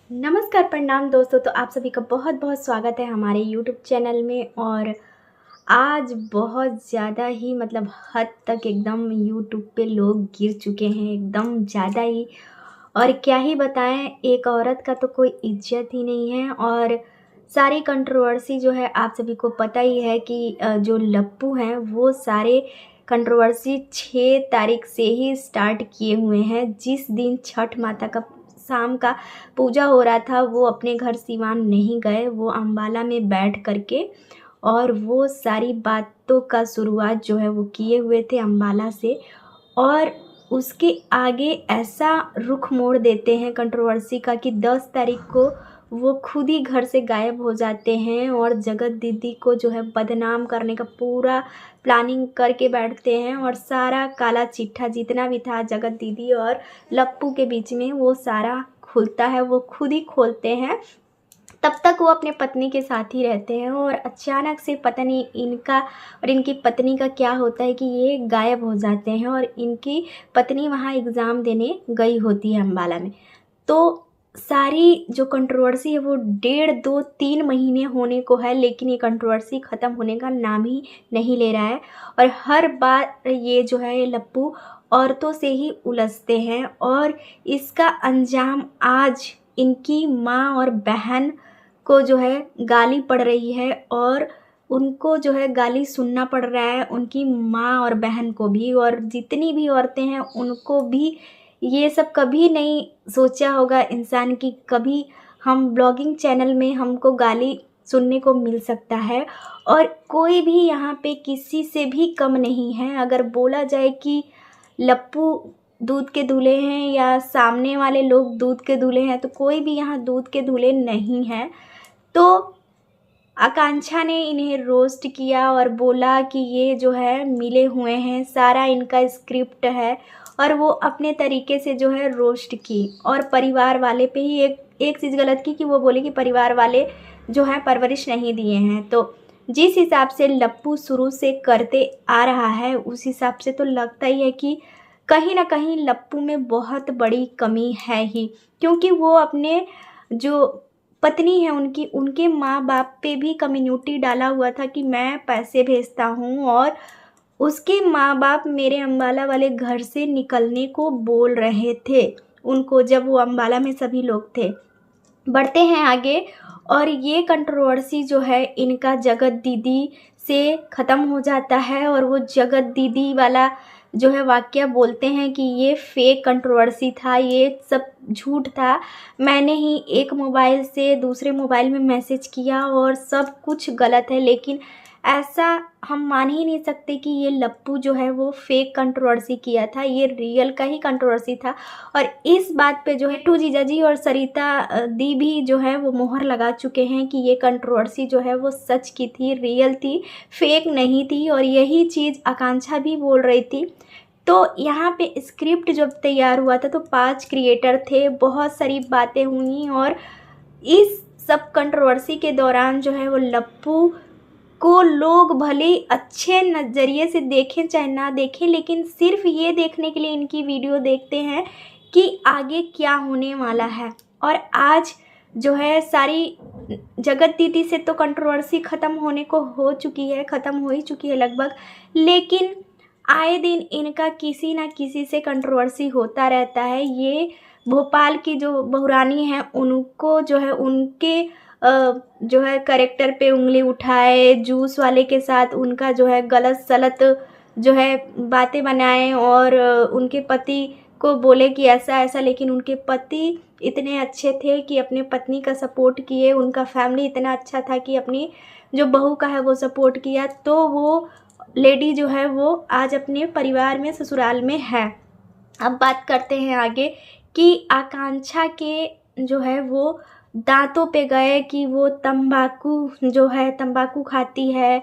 नमस्कार, प्रणाम दोस्तों। तो आप सभी का बहुत बहुत स्वागत है हमारे यूट्यूब चैनल में। और आज बहुत ज़्यादा ही हद तक एकदम यूट्यूब पे लोग गिर चुके हैं, एकदम ज़्यादा ही। और क्या ही बताएं, एक औरत का तो कोई इज्जत ही नहीं है। और सारी कंट्रोवर्सी जो है, आप सभी को पता ही है कि जो लप्पू हैं वो सारे कंट्रोवर्सी 6 तारीख से ही स्टार्ट किए हुए हैं। जिस दिन छठ माता का शाम का पूजा हो रहा था, वो अपने घर सिवान नहीं गए, वो अम्बाला में बैठ करके और वो सारी बातों का शुरुआत जो है वो किए हुए थे अम्बाला से। और उसके आगे ऐसा रुख मोड़ देते हैं कंट्रोवर्सी का कि 10 तारीख को वो खुद ही घर से गायब हो जाते हैं और जगत दीदी को जो है बदनाम करने का पूरा प्लानिंग करके बैठते हैं। और सारा काला चिट्ठा जितना भी था जगत दीदी और लप्पू के बीच में, वो सारा खुलता है, वो खुद ही खोलते हैं। तब तक वो अपने पत्नी के साथ ही रहते हैं और अचानक से पता नहीं इनका और इनकी पत्नी का क्या होता है कि ये गायब हो जाते हैं। और इनकी पत्नी वहाँ एग्ज़ाम देने गई होती है अम्बाला में। तो सारी जो कंट्रोवर्सी है वो 1.5-2-3 महीने होने को है, लेकिन ये कंट्रोवर्सी ख़त्म होने का नाम ही नहीं ले रहा है। और हर बार ये जो है ये लप्पू औरतों से ही उलझते हैं। और इसका अंजाम आज इनकी माँ और बहन को जो है गाली पड़ रही है और उनको जो है गाली सुनना पड़ रहा है, उनकी माँ और बहन को भी। और जितनी भी औरतें हैं उनको भी ये सब कभी नहीं सोचा होगा इंसान की कभी हम ब्लॉगिंग चैनल में हमको गाली सुनने को मिल सकता है। और कोई भी यहाँ पे किसी से भी कम नहीं है। अगर बोला जाए कि लप्पू दूध के दूल्हे हैं या सामने वाले लोग दूध के दूल्हे हैं, तो कोई भी यहाँ दूध के दूल्हे नहीं है। तो आकांक्षा ने इन्हें रोस्ट किया और बोला कि ये जो है मिले हुए हैं, सारा इनका स्क्रिप्ट है। और वो अपने तरीके से जो है रोस्ट की। और परिवार वाले पे ही एक चीज़ गलत की कि वो बोले कि परिवार वाले जो है परवरिश नहीं दिए हैं। तो जिस हिसाब से लप्पू शुरू से करते आ रहा है, उस हिसाब से तो लगता ही है कि कहीं ना कहीं लप्पू में बहुत बड़ी कमी है ही। क्योंकि वो अपने जो पत्नी है उनकी, उनके माँ बाप पे भी कम्युनिटी डाला हुआ था कि मैं पैसे भेजता हूँ। और उसके माँ बाप मेरे अम्बाला वाले घर से निकलने को बोल रहे थे उनको, जब वो अम्बाला में सभी लोग थे। बढ़ते हैं आगे। और ये कंट्रोवर्सी जो है इनका जगत दीदी से ख़त्म हो जाता है। और वो जगत दीदी वाला जो है वाकया बोलते हैं कि ये फेक कंट्रोवर्सी था, ये सब झूठ था। मैंने ही एक मोबाइल से दूसरे मोबाइल में मैसेज किया और सब कुछ गलत है। लेकिन ऐसा हम मान ही नहीं सकते कि ये लप्पू जो है वो फेक कंट्रोवर्सी किया था, ये रियल का ही कंट्रोवर्सी था। और इस बात पे जो है टू जीजा जी और सरिता दी भी जो है वो मोहर लगा चुके हैं कि ये कंट्रोवर्सी जो है वो सच की थी, रियल थी, फेक नहीं थी। और यही चीज़ आकांक्षा भी बोल रही थी। तो यहाँ पे स्क्रिप्ट जब तैयार हुआ था तो 5 क्रिएटर थे, बहुत सारी बातें हुई। और इस सब कंट्रोवर्सी के दौरान जो है वो लप्पू को लोग भले ही अच्छे नज़रिए से देखें चाहे ना देखें, लेकिन सिर्फ ये देखने के लिए इनकी वीडियो देखते हैं कि आगे क्या होने वाला है। और आज जो है सारी जगत दीदी से तो कंट्रोवर्सी ख़त्म होने को हो चुकी है, ख़त्म हो ही चुकी है लगभग। लेकिन आए दिन इनका किसी ना किसी से कंट्रोवर्सी होता रहता है। ये भोपाल की जो बहुरानी है उनको जो है उनके जो है करेक्टर पे उंगली उठाए, जूस वाले के साथ उनका जो है गलत सलत जो है बातें बनाए। और उनके पति को बोले कि ऐसा ऐसा, लेकिन उनके पति इतने अच्छे थे कि अपने पत्नी का सपोर्ट किए, उनका फैमिली इतना अच्छा था कि अपनी जो बहू का है वो सपोर्ट किया। तो वो लेडी जो है वो आज अपने परिवार में ससुराल में है। अब बात करते हैं आगे कि आकांक्षा के जो है वो दांतों पे गए कि वो तंबाकू जो है तंबाकू खाती है,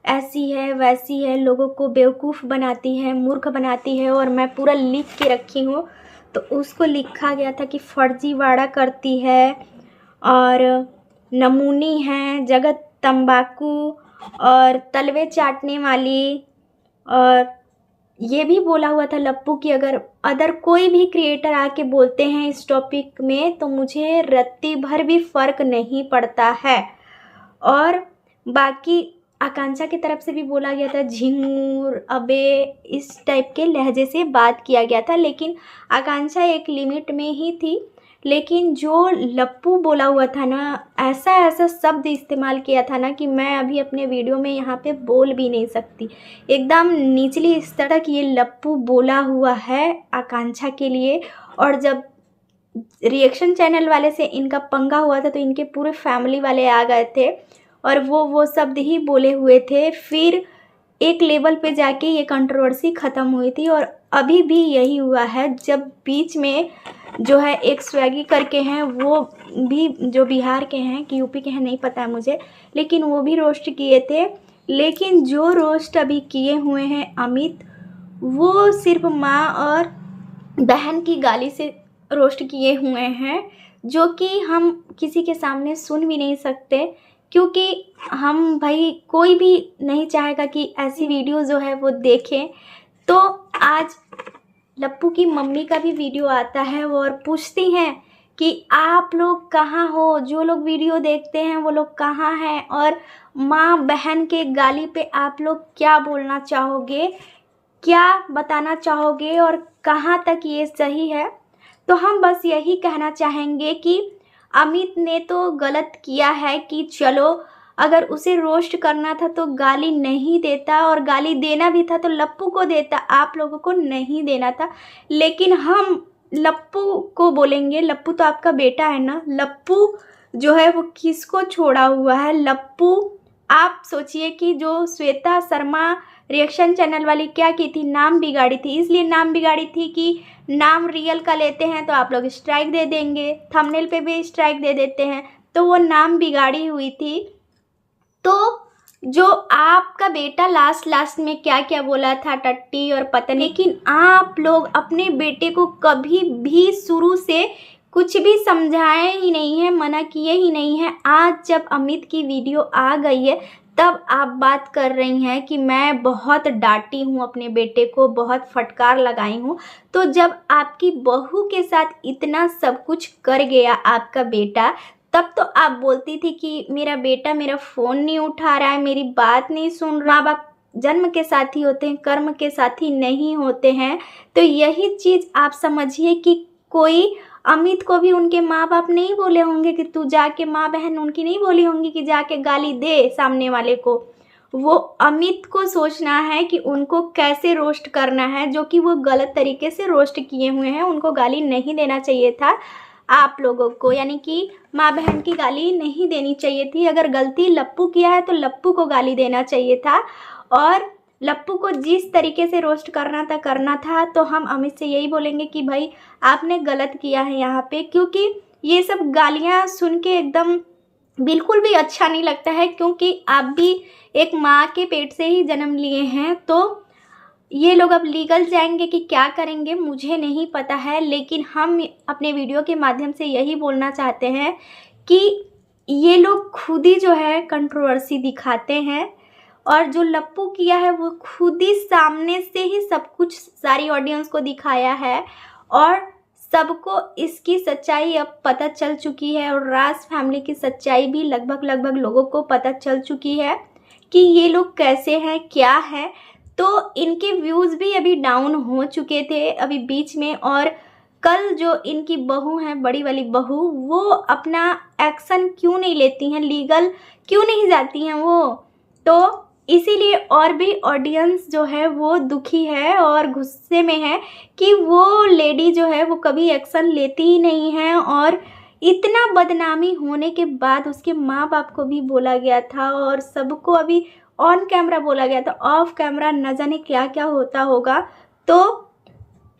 ऐसी है वैसी है, लोगों को बेवकूफ़ बनाती है, मूर्ख बनाती है। और मैं पूरा लिख के रखी हूँ। तो उसको लिखा गया था कि फर्जीवाड़ा करती है और नमूनी है, जगत तंबाकू और तलवे चाटने वाली और ये भी बोला हुआ था लप्पू कि अगर अदर कोई भी क्रिएटर आके बोलते हैं इस टॉपिक में तो मुझे रत्ती भर भी फ़र्क नहीं पड़ता है। और बाकी आकांक्षा की तरफ से भी बोला गया था झिंगूर अबे इस टाइप के लहजे से बात किया गया था, लेकिन आकांक्षा एक लिमिट में ही थी। लेकिन जो लप्पू बोला हुआ था ना, ऐसा ऐसा शब्द इस्तेमाल किया था ना कि मैं अभी अपने वीडियो में यहाँ पे बोल भी नहीं सकती। एकदम निचली स्तर तक ये लप्पू बोला हुआ है आकांक्षा के लिए। और जब रिएक्शन चैनल वाले से इनका पंगा हुआ था तो इनके पूरे फैमिली वाले आ गए थे और वो शब्द ही बोले हुए थे। फिर एक लेवल पे जाके ये कंट्रोवर्सी ख़त्म हुई थी और अभी भी यही हुआ है। जब बीच में जो है एक स्वैगी करके हैं, वो भी जो बिहार के हैं कि यूपी के हैं नहीं पता है मुझे, लेकिन वो भी रोस्ट किए थे। लेकिन जो रोस्ट अभी किए हुए हैं अमित, वो सिर्फ माँ और बहन की गाली से रोस्ट किए हुए हैं, जो कि हम किसी के सामने सुन भी नहीं सकते, क्योंकि हम भाई कोई भी नहीं चाहेगा कि ऐसी वीडियो जो है वो देखें। तो आज लप्पू की मम्मी का भी वीडियो आता है वो और पूछती हैं कि आप लोग कहाँ हो, जो लोग वीडियो देखते हैं वो लोग कहाँ हैं, और माँ बहन के गाली पे आप लोग क्या बोलना चाहोगे, क्या बताना चाहोगे और कहाँ तक ये सही है। तो हम बस यही कहना चाहेंगे कि अमित ने तो गलत किया है कि चलो अगर उसे रोस्ट करना था तो गाली नहीं देता, और गाली देना भी था तो लप्पू को देता, आप लोगों को नहीं देना था। लेकिन हम लप्पू को बोलेंगे, लप्पू तो आपका बेटा है ना, लप्पू जो है वो किसको छोड़ा हुआ है। लप्पू आप सोचिए कि जो श्वेता शर्मा रिएक्शन चैनल वाली क्या की थी, नाम बिगाड़ी थी। इसलिए नाम बिगाड़ी थी कि नाम रियल का लेते हैं तो आप लोग स्ट्राइक दे देंगे, थंबनेल पे भी स्ट्राइक दे देते हैं, तो वो नाम बिगाड़ी हुई थी। तो जो आपका बेटा लास्ट में क्या क्या बोला था, टट्टी और पतन, लेकिन आप लोग अपने बेटे को कभी भी शुरू से कुछ भी समझाए ही नहीं है, मना किए ही नहीं है। आज जब अमित की वीडियो आ गई है तब आप बात कर रही हैं कि मैं बहुत डांटी हूँ अपने बेटे को, बहुत फटकार लगाई हूँ। तो जब आपकी बहू के साथ इतना सब कुछ कर गया आपका बेटा, तब तो आप बोलती थी कि मेरा बेटा मेरा फ़ोन नहीं उठा रहा है, मेरी बात नहीं सुन रहा। माँ बाप जन्म के साथी होते हैं, कर्म के साथी नहीं होते हैं। तो यही चीज़ आप समझिए कि कोई अमित को भी उनके माँ बाप नहीं बोले होंगे कि तू जाके, माँ बहन उनकी नहीं बोली होंगी कि जाके गाली दे सामने वाले को। वो अमित को सोचना है कि उनको कैसे रोस्ट करना है, जो कि वो गलत तरीके से रोस्ट किए हुए हैं। उनको गाली नहीं देना चाहिए था आप लोगों को, यानी कि माँ बहन की गाली नहीं देनी चाहिए थी। अगर गलती लप्पू किया है तो लप्पू को गाली देना चाहिए था, और लप्पू को जिस तरीके से रोस्ट करना था। तो हम अमित से यही बोलेंगे कि भाई आपने गलत किया है यहाँ पे, क्योंकि ये सब गालियाँ सुन के एकदम बिल्कुल भी अच्छा नहीं लगता है, क्योंकि आप भी एक माँ के पेट से ही जन्म लिए हैं। तो ये लोग अब लीगल जाएंगे कि क्या करेंगे मुझे नहीं पता है, लेकिन हम अपने वीडियो के माध्यम से यही बोलना चाहते हैं कि ये लोग खुद ही जो है कंट्रोवर्सी दिखाते हैं, और जो लप्पू किया है वो खुद ही सामने से ही सब कुछ सारी ऑडियंस को दिखाया है, और सबको इसकी सच्चाई अब पता चल चुकी है। और राज फैमिली की सच्चाई भी लगभग लोगों को पता चल चुकी है कि ये लोग कैसे हैं, क्या है। तो इनके व्यूज़ भी अभी डाउन हो चुके थे अभी बीच में, और कल जो इनकी बहू हैं, बड़ी वाली बहू, वो अपना एक्शन क्यों नहीं लेती हैं, लीगल क्यों नहीं जाती हैं वो। तो इसीलिए और भी ऑडियंस जो है वो दुखी है और गुस्से में है कि वो लेडी जो है वो कभी एक्शन लेती ही नहीं है। और इतना बदनामी होने के बाद उसके माँ बाप को भी बोला गया था और सबको अभी ऑन कैमरा बोला गया था, ऑफ कैमरा न जाने क्या क्या होता होगा। तो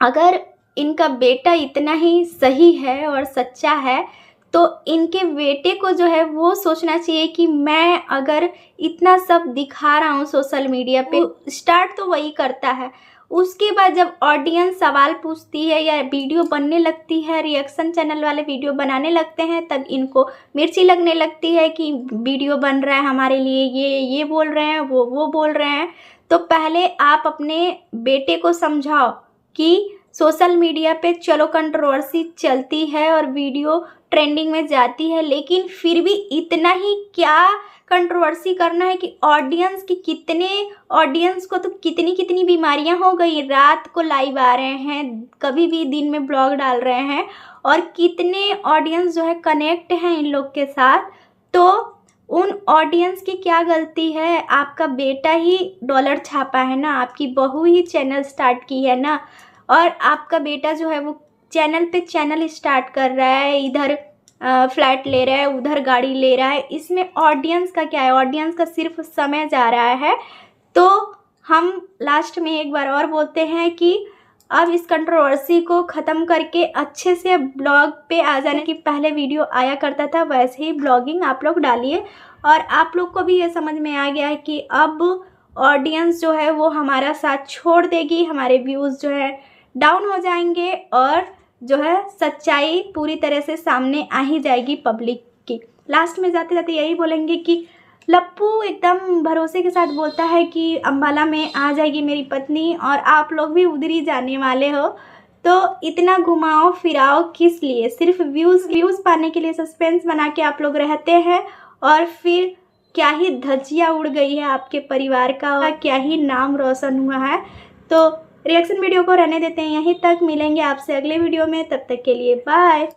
अगर इनका बेटा इतना ही सही है और सच्चा है तो इनके बेटे को जो है वो सोचना चाहिए कि मैं अगर इतना सब दिखा रहा हूँ सोशल मीडिया पे, स्टार्ट तो वही करता है। उसके बाद जब ऑडियंस सवाल पूछती है या वीडियो बनने लगती है, रिएक्शन चैनल वाले वीडियो बनाने लगते हैं, तब इनको मिर्ची लगने लगती है कि वीडियो बन रहा है हमारे लिए, ये बोल रहे हैं, वो बोल रहे हैं। तो पहले आप अपने बेटे को समझाओ कि सोशल मीडिया पे चलो कंट्रोवर्सी चलती है और वीडियो ट्रेंडिंग में जाती है, लेकिन फिर भी इतना ही क्या कंट्रोवर्सी करना है कि ऑडियंस को तो कितनी कितनी बीमारियां हो गई। रात को लाइव आ रहे हैं, कभी भी दिन में ब्लॉग डाल रहे हैं, और कितने ऑडियंस जो है कनेक्ट हैं इन लोग के साथ। तो उन ऑडियंस की क्या गलती है? आपका बेटा ही डॉलर छापा है ना, आपकी बहू ही चैनल स्टार्ट की है ना, और आपका बेटा जो है वो चैनल पे चैनल स्टार्ट कर रहा है, इधर फ्लैट ले रहा है, उधर गाड़ी ले रहा है। इसमें ऑडियंस का क्या है? ऑडियंस का सिर्फ समय जा रहा है। तो हम लास्ट में एक बार और बोलते हैं कि अब इस कंट्रोवर्सी को ख़त्म करके अच्छे से ब्लॉग पे आ जाने की पहले वीडियो आया करता था, वैसे ही ब्लॉगिंग आप लोग डालिए। और आप लोग को भी ये समझ में आ गया है कि अब ऑडियंस जो है वो हमारा साथ छोड़ देगी, हमारे व्यूज़ जो है डाउन हो जाएंगे, और जो है सच्चाई पूरी तरह से सामने आ ही जाएगी पब्लिक की। लास्ट में जाते जाते यही बोलेंगे कि लप्पू एकदम भरोसे के साथ बोलता है कि अम्बाला में आ जाएगी मेरी पत्नी, और आप लोग भी उधर ही जाने वाले हो। तो इतना घुमाओ फिराओ किस लिए? सिर्फ व्यूज़ पाने के लिए सस्पेंस बना के आप लोग रहते हैं, और फिर क्या ही धज्जियाँ उड़ गई है आपके परिवार का, क्या ही नाम रोशन हुआ है। तो रिएक्शन वीडियो को रहने देते हैं यहीं तक, मिलेंगे आपसे अगले वीडियो में, तब तक के लिए बाय।